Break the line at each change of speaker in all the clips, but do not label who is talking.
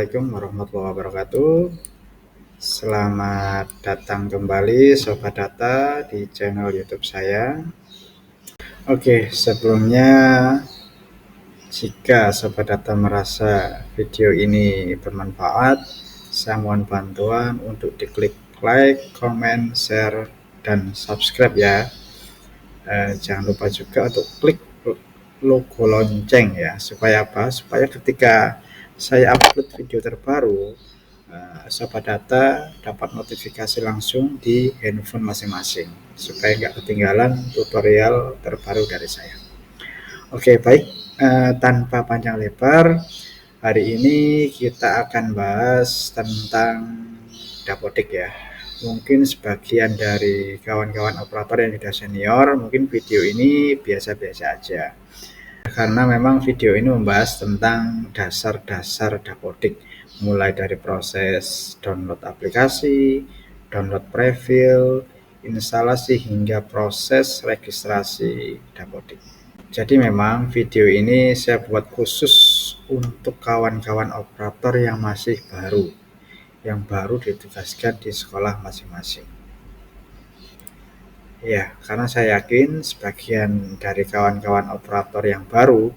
Assalamualaikum warahmatullahi wabarakatuh. Selamat datang kembali Sobat Data di channel YouTube saya. Oke, sebelumnya jika Sobat Data merasa video ini bermanfaat, saya mohon bantuan untuk diklik like, comment, share, dan subscribe ya. Jangan lupa juga untuk klik logo lonceng ya, supaya apa? Supaya ketika saya upload video terbaru, Sobat Data dapat notifikasi langsung di handphone masing-masing, supaya nggak ketinggalan tutorial terbaru dari saya. Oke, baik, tanpa panjang lebar, hari ini kita akan bahas tentang dapodik ya. Mungkin sebagian dari kawan-kawan operator yang sudah senior, mungkin video ini biasa-biasa aja. Karena memang video ini membahas tentang dasar-dasar dapodik, mulai dari proses download aplikasi, download preview, instalasi hingga proses registrasi dapodik. Jadi memang video ini saya buat khusus untuk kawan-kawan operator yang masih baru, yang baru ditugaskan di sekolah masing-masing. Ya, karena saya yakin sebagian dari kawan-kawan operator yang baru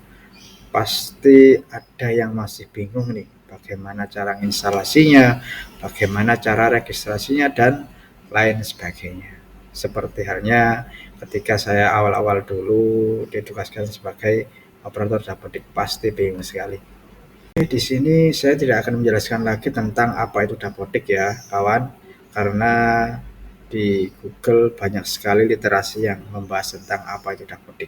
pasti ada yang masih bingung nih, bagaimana cara instalasinya, bagaimana cara registrasinya, dan lain sebagainya. Seperti halnya ketika saya awal-awal dulu ditugaskan sebagai operator dapodik, pasti bingung sekali. Di sini saya tidak akan menjelaskan lagi tentang apa itu dapodik ya kawan, karena di Google banyak sekali literasi yang membahas tentang apa itu dapodik.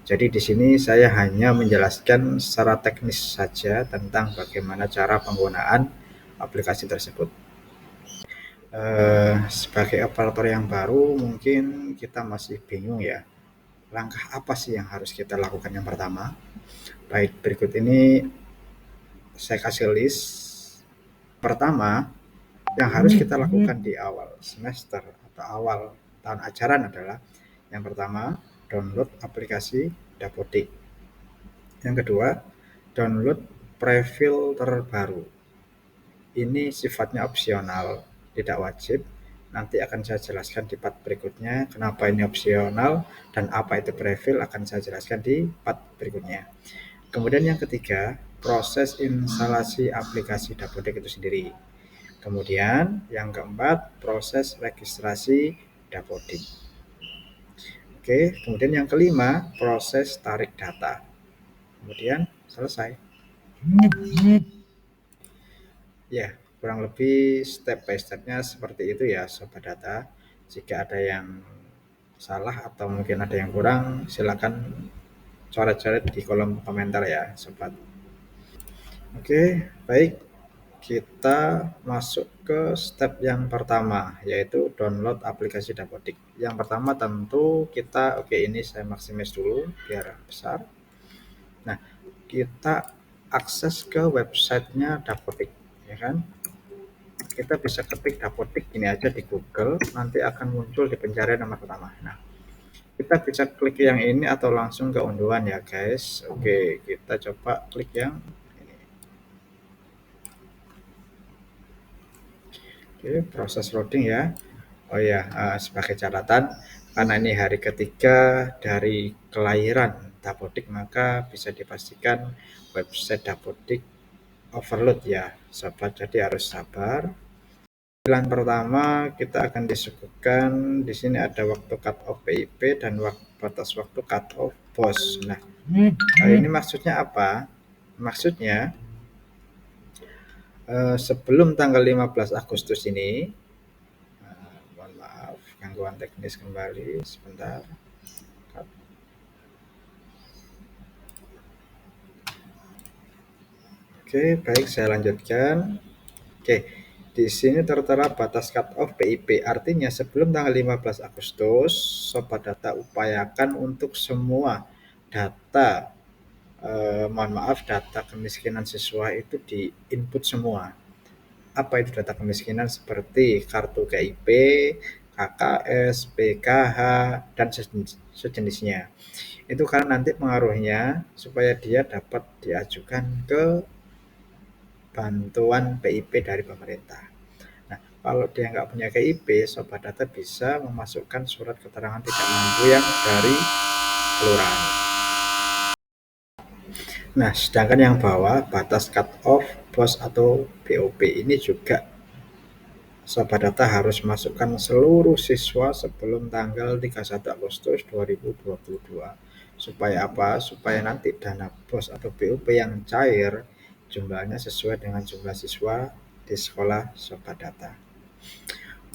Jadi di sini saya hanya menjelaskan secara teknis saja tentang bagaimana cara penggunaan aplikasi tersebut. Sebagai operator yang baru mungkin kita masih bingung ya, langkah apa sih yang harus kita lakukan yang pertama. Baik, berikut ini saya kasih list. Pertama, yang harus kita lakukan di awal semester atau awal tahun ajaran adalah yang pertama, download aplikasi dapodik. Yang kedua, download preview terbaru. Ini sifatnya opsional, tidak wajib. Nanti akan saya jelaskan di part berikutnya kenapa ini opsional dan apa itu preview akan saya jelaskan di part berikutnya. Kemudian yang ketiga, proses instalasi aplikasi dapodik itu sendiri. Kemudian yang keempat, proses registrasi dapodik. Oke, kemudian yang kelima, proses tarik data. Kemudian selesai. Ya, kurang lebih step by stepnya seperti itu ya Sobat Data. Jika ada yang salah atau mungkin ada yang kurang, silakan coret-coret di kolom komentar ya Sobat. Oke, baik. Kita masuk ke step yang pertama, yaitu download aplikasi dapodik. Yang pertama tentu kita, ini saya maksimis dulu biar besar. Nah, kita akses ke websitenya dapodik, ya kan? Kita bisa ketik dapodik ini aja di Google, nanti akan muncul di pencarian nomor pertama. Nah, kita bisa klik yang ini atau langsung ke unduhan ya guys. Oke, kita coba klik yang ini. Oke, proses loading ya. Oh ya, sebagai catatan, karena ini hari ketiga dari kelahiran dapodik, maka bisa dipastikan website dapodik overload ya sobat, jadi harus sabar. Pilihan pertama kita akan disuguhkan di sini ada waktu cut off PIP dan batas waktu cut off BOS. Nah, ini maksudnya apa? Maksudnya sebelum tanggal 15 Agustus ini, mohon maaf gangguan teknis kembali sebentar. Oke, baik, saya lanjutkan. Oke, di sini tertera batas cut off PIP, artinya sebelum tanggal 15 Agustus, Sobat Data upayakan untuk semua data, data kemiskinan siswa itu di input semua. Apa itu data kemiskinan? Seperti kartu KIP, KKS, PKH, dan sejenisnya. Itu karena nanti pengaruhnya supaya dia dapat diajukan ke bantuan PIP dari pemerintah. Nah, kalau dia nggak punya KIP, Sobat Data bisa memasukkan surat keterangan tidak mampu yang dari kelurahan. Nah, sedangkan yang bawah, batas cut off BOS atau BOP ini juga Sobat Data harus masukkan seluruh siswa sebelum tanggal 31 Agustus 2022. Supaya apa? Supaya nanti dana BOS atau BOP yang cair jumlahnya sesuai dengan jumlah siswa di sekolah Sobat Data.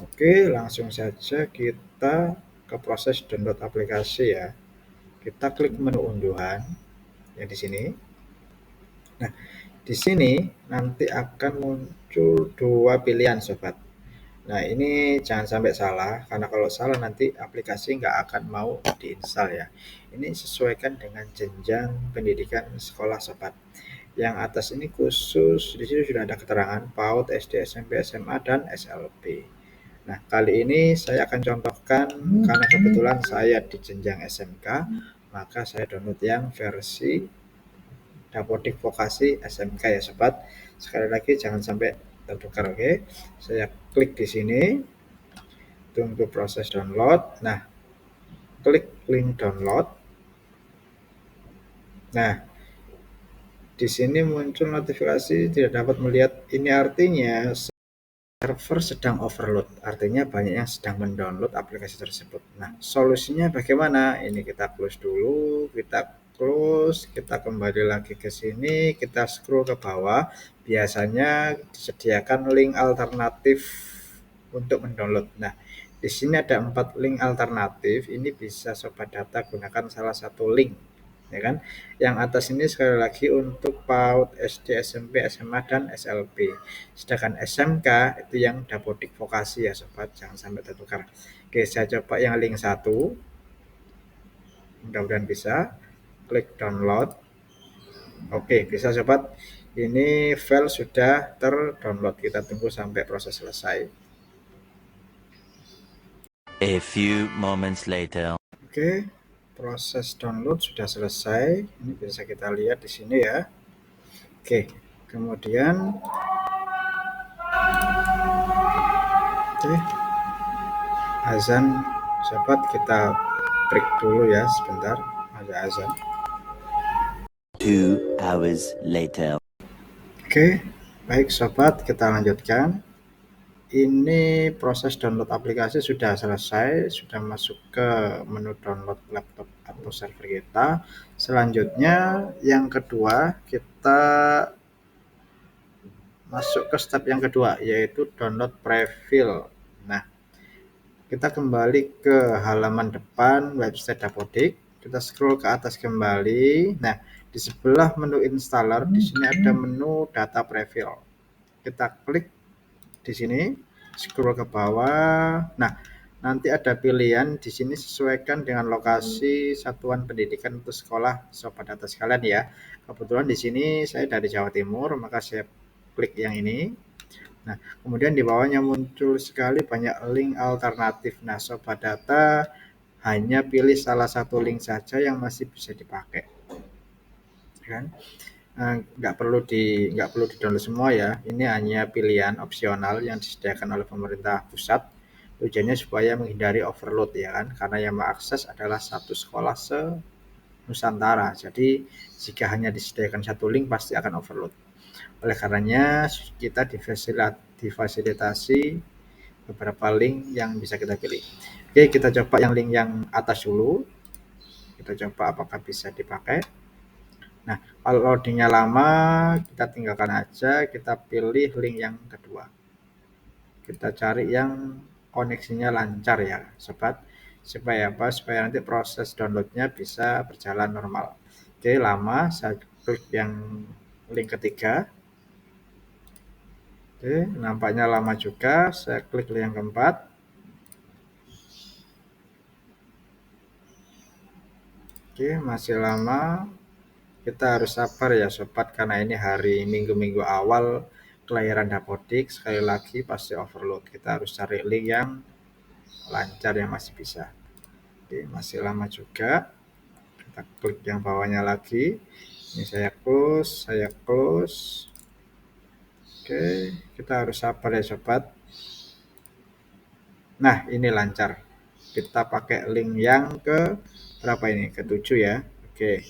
Oke, langsung saja kita ke proses download aplikasi ya. Kita klik menu unduhan yang di sini. Nah, di sini nanti akan muncul dua pilihan sobat. Nah, ini jangan sampai salah, karena kalau salah nanti aplikasi nggak akan mau diinstal ya. Ini sesuaikan dengan jenjang pendidikan sekolah sobat. Yang atas ini khusus, di sini sudah ada keterangan PAUD, SD, SMP, SMA, dan SLB. Nah, kali ini saya akan contohkan, karena kebetulan saya di jenjang SMK, maka saya download yang versi Dapodik Vokasi SMK ya sobat. Sekali lagi jangan sampai tertukar, oke. Saya klik di sini, tunggu proses download. Nah, klik link download. Nah, di sini muncul notifikasi tidak dapat melihat. Ini artinya server sedang overload, artinya banyak yang sedang mendownload aplikasi tersebut. Nah, solusinya bagaimana? Ini kita close dulu, kita kembali lagi ke sini, kita scroll ke bawah. Biasanya disediakan link alternatif untuk mendownload. Nah, di sini ada 4 link alternatif. Ini bisa Sobat Data gunakan salah satu link, ya kan? Yang atas ini sekali lagi untuk PAUD, SD, SMP, SMA, dan SLB. Sedangkan SMK itu yang Dapodik Vokasi ya sobat, jangan sampai tertukar. Oke, saya coba yang link 1. Mudah-mudahan bisa. Klik download. Oke, bisa sobat. Ini file sudah terdownload. Kita tunggu sampai proses selesai.
A few moments later.
Oke, proses download sudah selesai. Ini bisa kita lihat di sini ya. Oke, kemudian azan sobat, kita break dulu ya sebentar, ada azan.
2 hours later.
Oke, baik sobat, kita lanjutkan. Ini proses download aplikasi sudah selesai, sudah masuk ke menu download laptop atau server kita. Selanjutnya yang kedua, kita masuk ke step yang kedua, yaitu download prefil. Nah, kita kembali ke halaman depan website Dapodik. Kita scroll ke atas kembali. Nah, di sebelah menu installer di sini ada menu data prefil. Kita klik di sini, scroll ke bawah. Nah, nanti ada pilihan di sini sesuaikan dengan lokasi satuan pendidikan untuk sekolah Sobat Data sekalian ya. Kebetulan di sini saya dari Jawa Timur, maka saya klik yang ini. Nah, kemudian di bawahnya muncul sekali banyak link alternatif. Nah, Sobat Data hanya pilih salah satu link saja yang masih bisa dipakai. Kan? Nggak perlu di download semua ya. Ini hanya pilihan opsional yang disediakan oleh pemerintah pusat. Tujuannya supaya menghindari overload ya kan, karena yang mengakses adalah satu sekolah se-Nusantara. Jadi jika hanya disediakan satu link pasti akan overload. Oleh karenanya kita difasilitasi beberapa link yang bisa kita pilih. Oke, kita coba yang link yang atas dulu. Kita coba apakah bisa dipakai. Nah, kalau loadingnya lama, kita tinggalkan aja, kita pilih link yang kedua. Kita cari yang koneksinya lancar ya, sobat. Supaya apa? Supaya nanti proses downloadnya bisa berjalan normal. Oke, lama, saya klik yang link ketiga. Oke, nampaknya lama juga, saya klik link yang keempat. Oke, masih lama. Kita harus sabar ya sobat, karena ini hari minggu-minggu awal kelahiran Dapodik. Sekali lagi pasti overload. Kita harus cari link yang lancar yang masih bisa. Oke, masih lama juga. Kita klik yang bawahnya lagi. Ini saya close. Oke, kita harus sabar ya sobat. Nah, ini lancar. Kita pakai link yang ke berapa ini? Ke-7 ya. Oke.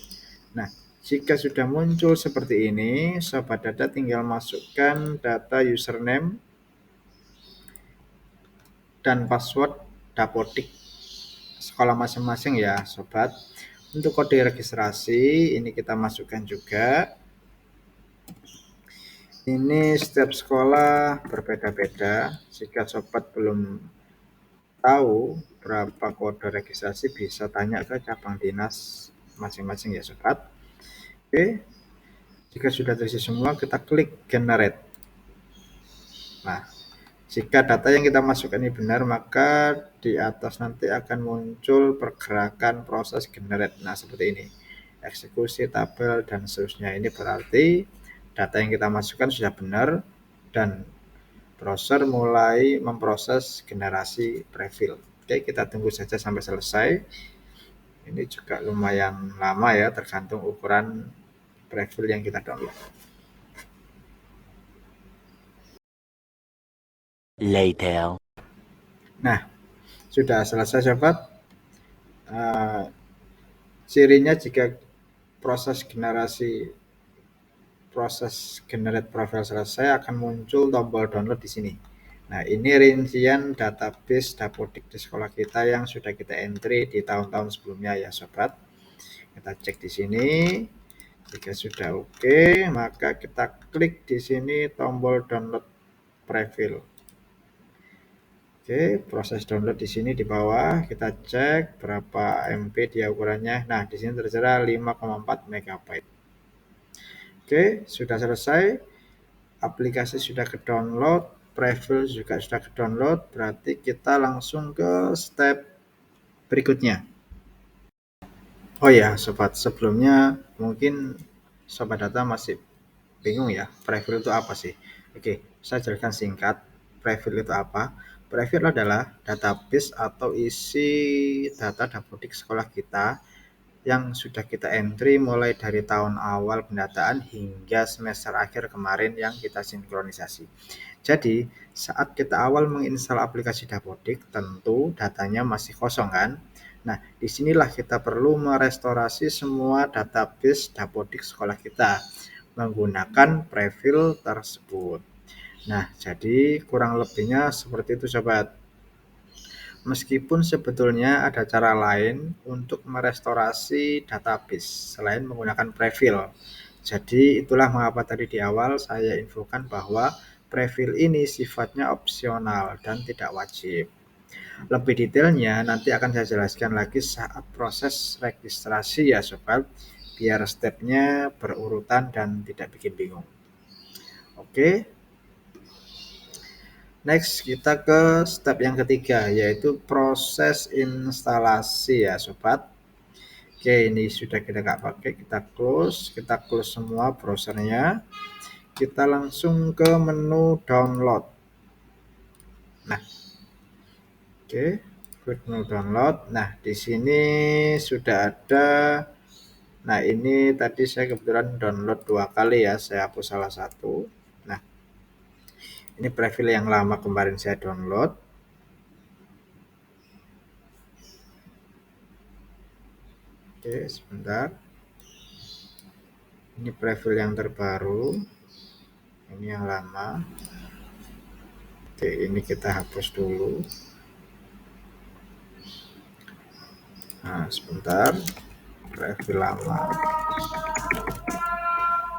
Nah, jika sudah muncul seperti ini, sobat data tinggal masukkan data username dan password Dapodik sekolah masing-masing ya sobat. Untuk kode registrasi ini kita masukkan juga. Ini setiap sekolah berbeda-beda. Jika sobat belum tahu berapa kode registrasi, bisa tanya ke cabang dinas masing-masing ya sobat. Oke, jika sudah terisi semua, kita klik generate. Nah, jika data yang kita masukkan ini benar, maka di atas nanti akan muncul pergerakan proses generate. Nah, seperti ini. Eksekusi, tabel, dan seterusnya. Ini berarti data yang kita masukkan sudah benar dan browser mulai memproses generasi prefill. Oke, kita tunggu saja sampai selesai. Ini juga lumayan lama ya, tergantung ukuran prefill yang kita download.
Later.
Nah, sudah selesai sobat. Cirinya jika proses generate profile selesai, akan muncul tombol download di sini. Nah, ini rincian database Dapodik di sekolah kita yang sudah kita entry di tahun-tahun sebelumnya ya sobat. Kita cek di sini. Jika sudah oke, maka kita klik di sini tombol download prefill. Oke, proses download di sini di bawah, kita cek berapa MB dia ukurannya. Nah, di sini tertera 5,4 MB. Oke, sudah selesai. Aplikasi sudah ke-download, prefill juga sudah ke-download, berarti kita langsung ke step berikutnya. Oh ya, sobat, sebelumnya mungkin sobat data masih bingung ya, prefill itu apa sih? Oke, saya jelaskan singkat. Prefill itu apa? Prefill adalah database atau isi data Dapodik sekolah kita yang sudah kita entry mulai dari tahun awal pendataan hingga semester akhir kemarin yang kita sinkronisasi. Jadi, saat kita awal menginstal aplikasi Dapodik, tentu datanya masih kosong kan? Nah, disinilah kita perlu merestorasi semua database Dapodik sekolah kita menggunakan prefill tersebut. Nah, jadi kurang lebihnya seperti itu sobat. Meskipun sebetulnya ada cara lain untuk merestorasi database selain menggunakan prefill. Jadi itulah mengapa tadi di awal saya infokan bahwa prefill ini sifatnya opsional dan tidak wajib. Lebih detailnya nanti akan saya jelaskan lagi saat proses registrasi ya sobat, biar stepnya berurutan dan tidak bikin bingung. Oke. Next kita ke step yang ketiga, yaitu proses instalasi ya sobat. Oke, ini sudah kita nggak pakai, kita close semua browsernya. Kita langsung ke menu download. Nah, oke, klik menu download. Nah, di sini sudah ada. Nah, ini tadi saya kebetulan download 2 kali ya, saya hapus salah satu. Nah, ini prefill yang lama kemarin saya download. Oke, sebentar. Ini prefill yang terbaru. Ini yang lama. Oke, ini kita hapus dulu. Nah, sebentar. Prefill lama.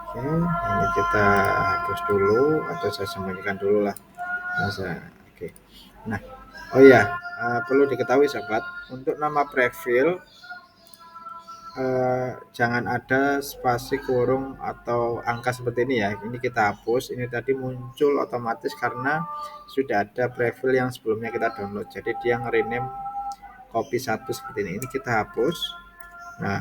Oke, ini kita hapus dulu atau saya sembunyikan dulu lah. Oke. Nah, oh ya, perlu diketahui sobat, untuk nama prefill jangan ada spasi kurung atau angka seperti ini ya. Ini kita hapus. Ini tadi muncul otomatis karena sudah ada prefill yang sebelumnya kita download. Jadi dia nge-rename copy 1 seperti ini. Ini kita hapus. Nah,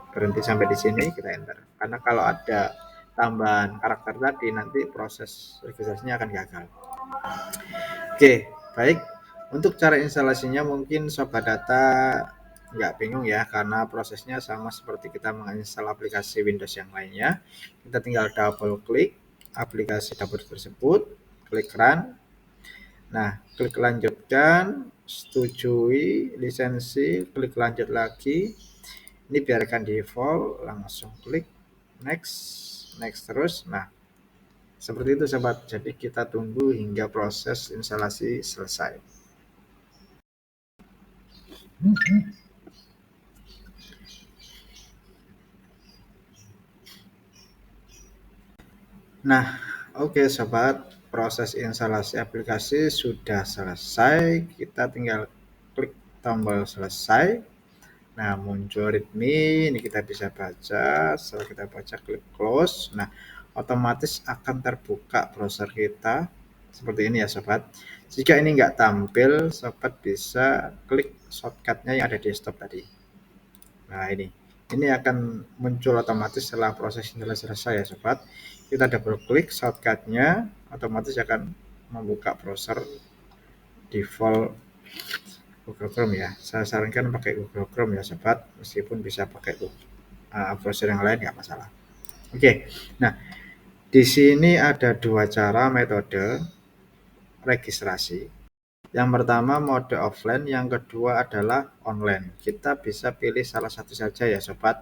berhenti sampai di sini, kita enter. Karena kalau ada tambahan karakter tadi, nanti proses registrasinya akan gagal. Oke, baik. Untuk cara instalasinya mungkin sobat data nggak bingung ya, karena prosesnya sama seperti kita menginstal aplikasi Windows yang lainnya. Kita tinggal double klik. aplikasi dapur tersebut, klik run. Nah, klik lanjutkan, setujui lisensi, klik lanjut lagi. Ini biarkan default, langsung klik next, next terus. Nah, seperti itu sobat. Jadi kita tunggu hingga proses instalasi selesai. Nah, oke sobat, proses instalasi aplikasi sudah selesai. Kita tinggal klik tombol selesai. Nah, muncul readme, ini kita bisa baca. Setelah kita baca, klik close. Nah, otomatis akan terbuka browser kita seperti ini ya sobat. Jika ini nggak tampil, sobat bisa klik shortcutnya yang ada di desktop tadi. Nah, ini akan muncul otomatis setelah proses instalasi selesai ya sobat. Kita double klik shortcutnya, otomatis akan membuka browser default Google Chrome ya. Saya sarankan pakai Google Chrome ya sobat, meskipun bisa pakai browser yang lain nggak masalah. Oke, nah di sini ada dua cara metode registrasi. Yang pertama mode offline, yang kedua adalah online. Kita bisa pilih salah satu saja ya sobat,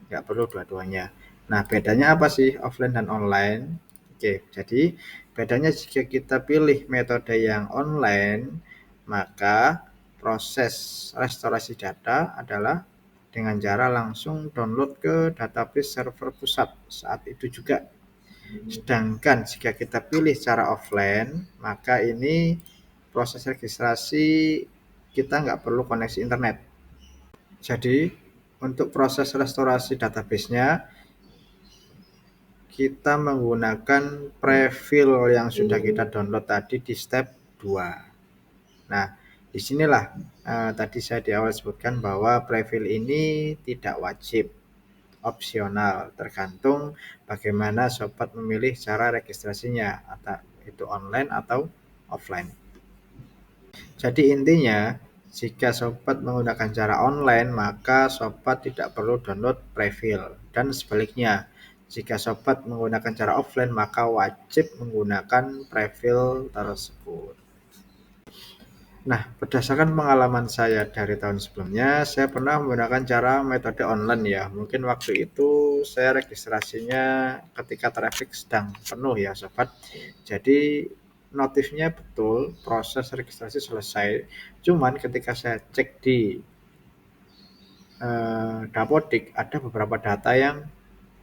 nggak perlu dua-duanya. Nah, bedanya apa sih offline dan online? Oke, jadi bedanya jika kita pilih metode yang online, maka proses restorasi data adalah dengan cara langsung download ke database server pusat saat itu juga. Sedangkan jika kita pilih cara offline, maka ini proses registrasi kita nggak perlu koneksi internet. Jadi untuk proses restorasi database-nya, kita menggunakan prefill yang sudah kita download tadi di step 2. Nah, disinilah tadi saya di awal sebutkan bahwa prefill ini tidak wajib, opsional, tergantung bagaimana sobat memilih cara registrasinya, atau itu online atau offline. Jadi intinya, jika sobat menggunakan cara online, maka sobat tidak perlu download prefill, dan sebaliknya, jika sobat menggunakan cara offline, maka wajib menggunakan prefill tersebut. Nah, berdasarkan pengalaman saya dari tahun sebelumnya, saya pernah menggunakan cara metode online ya. Mungkin waktu itu saya registrasinya ketika traffic sedang penuh ya sobat. Jadi notifnya betul, proses registrasi selesai. Cuman ketika saya cek di Dapodik, ada beberapa data yang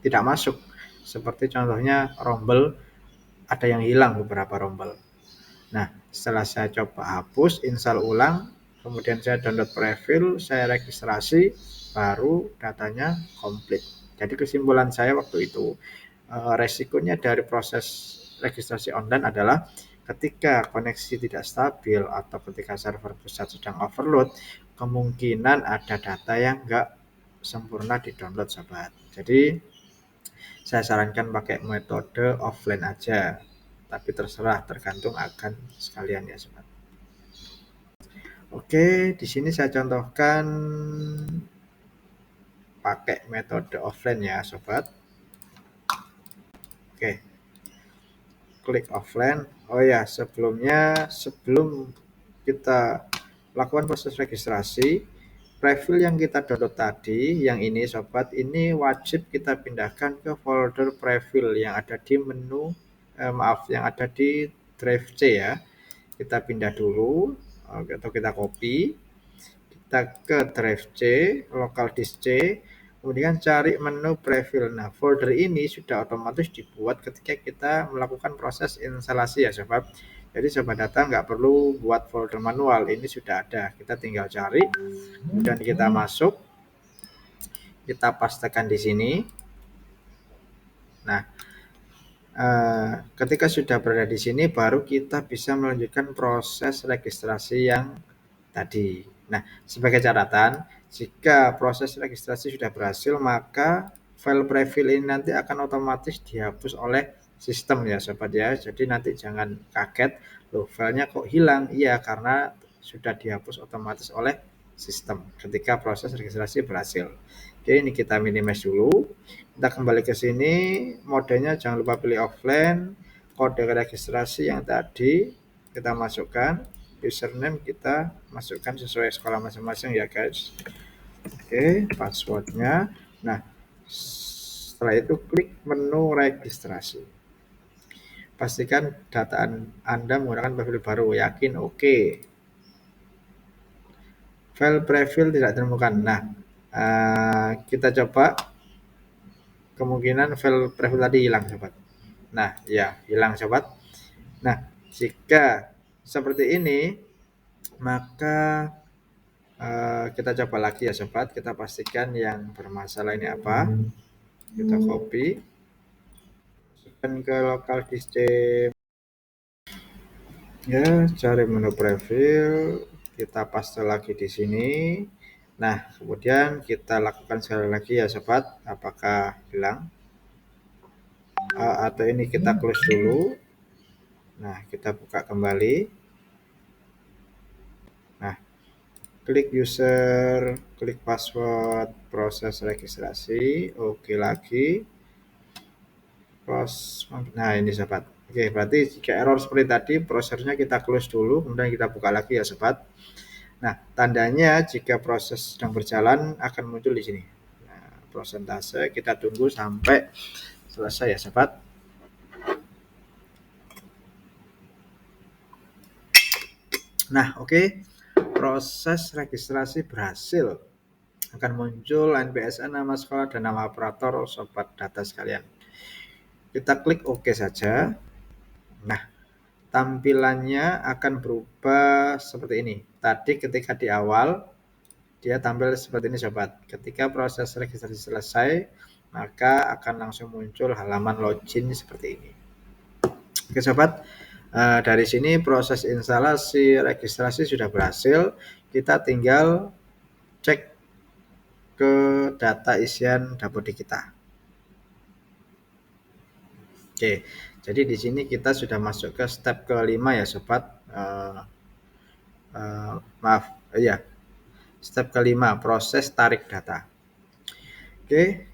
tidak masuk. Seperti contohnya rombel, ada yang hilang beberapa rombel. Nah, setelah saya coba hapus, install ulang, kemudian saya download prefill, saya registrasi, baru datanya komplit. Jadi kesimpulan saya waktu itu, resikonya dari proses registrasi online adalah ketika koneksi tidak stabil atau ketika server pusat sedang overload, kemungkinan ada data yang nggak sempurna di-download sobat. Jadi saya sarankan pakai metode offline aja, tapi terserah, tergantung akan sekalian ya sobat. Oke, di sini saya contohkan pakai metode offline ya sobat. Oke, klik offline. Oh ya, sebelum kita lakukan proses registrasi, prefill yang kita download tadi, yang ini sobat, ini wajib kita pindahkan ke folder prefill yang ada di menu, yang ada di drive C ya. Kita pindah dulu, atau kita copy, kita ke drive C, local disk C, kemudian cari menu prefill. Nah, folder ini sudah otomatis dibuat ketika kita melakukan proses instalasi ya sobat. Jadi sobat data nggak perlu buat folder manual, ini sudah ada. Kita tinggal cari, kemudian kita masuk, kita pastekan di sini. Nah, ketika sudah berada di sini, baru kita bisa melanjutkan proses registrasi yang tadi. Nah, sebagai catatan, jika proses registrasi sudah berhasil, maka file prefill ini nanti akan otomatis dihapus oleh sistem ya sobat ya. Jadi nanti jangan kaget, loh filenya kok hilang? Iya, karena sudah dihapus otomatis oleh sistem ketika proses registrasi berhasil. Oke, ini kita minimize dulu. Kita kembali ke sini, modenya jangan lupa pilih offline, kode registrasi yang tadi kita masukkan, username kita masukkan sesuai sekolah masing-masing ya guys. Oke, passwordnya. Nah, setelah itu klik menu registrasi. Pastikan data Anda menggunakan profil baru, yakin oke. File prefil tidak ditemukan. Nah, kita coba, kemungkinan file prefil tadi hilang sobat. Nah, ya hilang sobat. Nah, jika seperti ini, maka kita coba lagi ya sobat. Kita pastikan yang bermasalah ini apa. Kita copy, masukkan ke lokal disk. Ya, cari menu preview, kita paste lagi di sini. Nah, kemudian kita lakukan sekali lagi ya sobat, apakah hilang atau ini kita close dulu. Nah, kita buka kembali. Nah, klik user, klik password, proses registrasi, oke lagi. Nah, ini sobat. Oke, berarti jika error seperti tadi, prosesnya kita close dulu, kemudian kita buka lagi ya sobat. Nah, tandanya jika proses sedang berjalan akan muncul di sini. Nah, prosentase kita tunggu sampai selesai ya sobat. Nah, oke. Proses registrasi berhasil. Akan muncul NPSN, nama sekolah, dan nama operator sobat data sekalian. Kita klik OK saja. Nah, tampilannya akan berubah seperti ini. Tadi ketika di awal, dia tampil seperti ini sobat. Ketika proses registrasi selesai, maka akan langsung muncul halaman login seperti ini. Oke sobat, dari sini proses instalasi registrasi sudah berhasil. Kita tinggal cek ke data isian Dapodik kita. Oke, jadi di sini kita sudah masuk ke step kelima ya sobat. Step kelima, proses tarik data. Oke,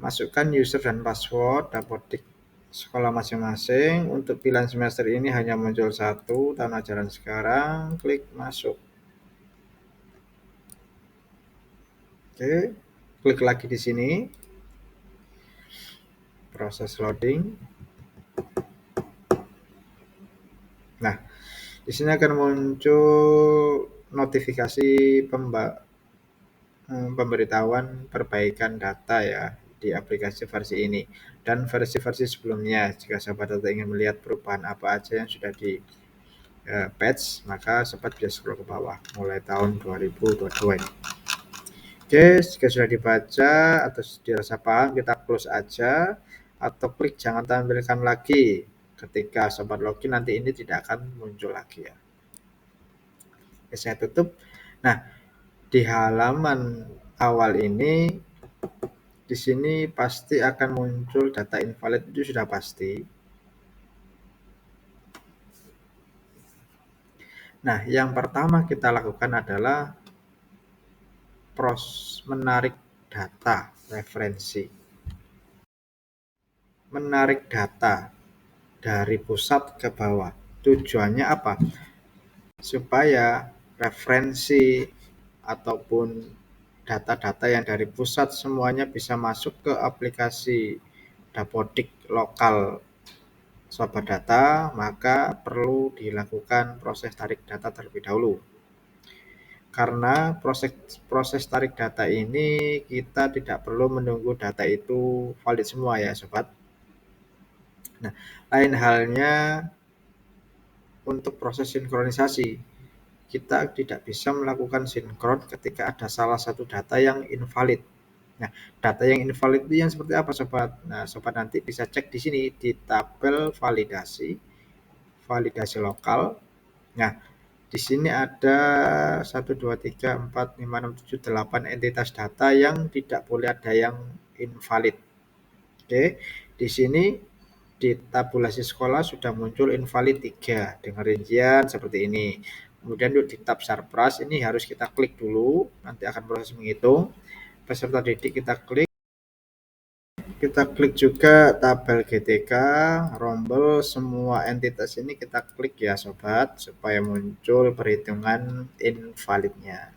masukkan user dan password Dapodik sekolah masing-masing. Untuk pilihan semester ini hanya muncul satu, tahun ajaran sekarang. Klik masuk. Oke, klik lagi di sini. Proses loading. Nah, di sini akan muncul notifikasi pemberitahuan perbaikan data ya di aplikasi versi ini dan versi-versi sebelumnya. Jika sobat data ingin melihat perubahan apa aja yang sudah di patch, maka sobat bisa scroll ke bawah mulai tahun 2022 ini. Oke, jika sudah dibaca atau dirasa paham, kita close aja atau klik jangan tampilkan lagi. Ketika sobat login nanti ini tidak akan muncul lagi ya. Oke, saya tutup. Nah, di halaman awal ini, di sini pasti akan muncul data invalid, itu sudah pasti. Nah, yang pertama kita lakukan adalah menarik data referensi. Menarik data dari pusat ke bawah. Tujuannya apa? Supaya referensi ataupun data-data yang dari pusat semuanya bisa masuk ke aplikasi Dapodik lokal sobat data, maka perlu dilakukan proses tarik data terlebih dahulu. Karena proses tarik data ini kita tidak perlu menunggu data itu valid semua ya sobat. Nah, lain halnya untuk proses sinkronisasi. Kita tidak bisa melakukan sinkron ketika ada salah satu data yang invalid. Nah, data yang invalid itu yang seperti apa sobat? Nah, sobat nanti bisa cek di sini di tabel validasi lokal. Nah, di sini ada 1, 2, 3, 4, 5, 6, 7, 8 entitas data yang tidak boleh ada yang invalid. Oke, di sini di tabulasi sekolah sudah muncul invalid 3 dengan rincian seperti ini. Kemudian untuk di tab Sarpras ini harus kita klik dulu, nanti akan proses menghitung. Peserta didik kita klik juga tabel GTK, rombel, semua entitas ini kita klik ya sobat, supaya muncul perhitungan invalidnya.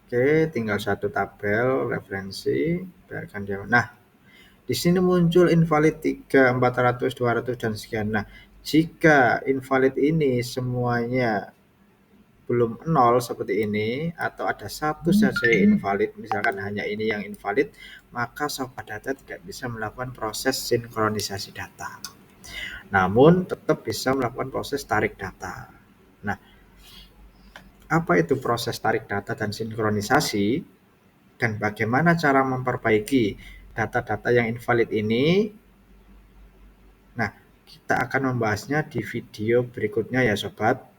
Oke, tinggal satu tabel referensi, biarkan dia. Nah, di sini muncul invalid 3, 400, 200 dan sekian. Nah, jika invalid ini semuanya belum 0 seperti ini, atau ada satu saja invalid, misalkan hanya ini yang invalid, maka sobat data tidak bisa melakukan proses sinkronisasi data. Namun tetap bisa melakukan proses tarik data. Nah, apa itu proses tarik data dan sinkronisasi? Dan bagaimana cara memperbaiki data-data yang invalid ini? Nah, kita akan membahasnya di video berikutnya ya sobat.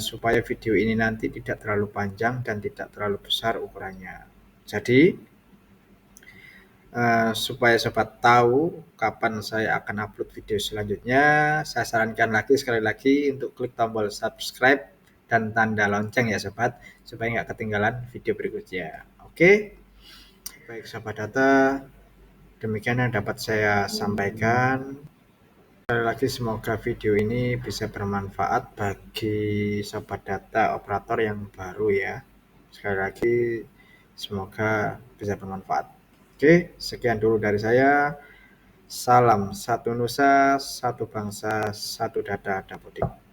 Supaya video ini nanti tidak terlalu panjang dan tidak terlalu besar ukurannya. Jadi, supaya sobat tahu kapan saya akan upload video selanjutnya, saya sarankan sekali lagi untuk klik tombol subscribe dan tanda lonceng ya sobat, supaya nggak ketinggalan video berikutnya. Oke, baik sobat data, demikian yang dapat saya sampaikan. Sekali lagi semoga video ini bisa bermanfaat bagi sobat data operator yang baru ya. Sekali lagi semoga bisa bermanfaat. Oke, sekian dulu dari saya. Salam satu nusa, satu bangsa, satu data, Dapodik.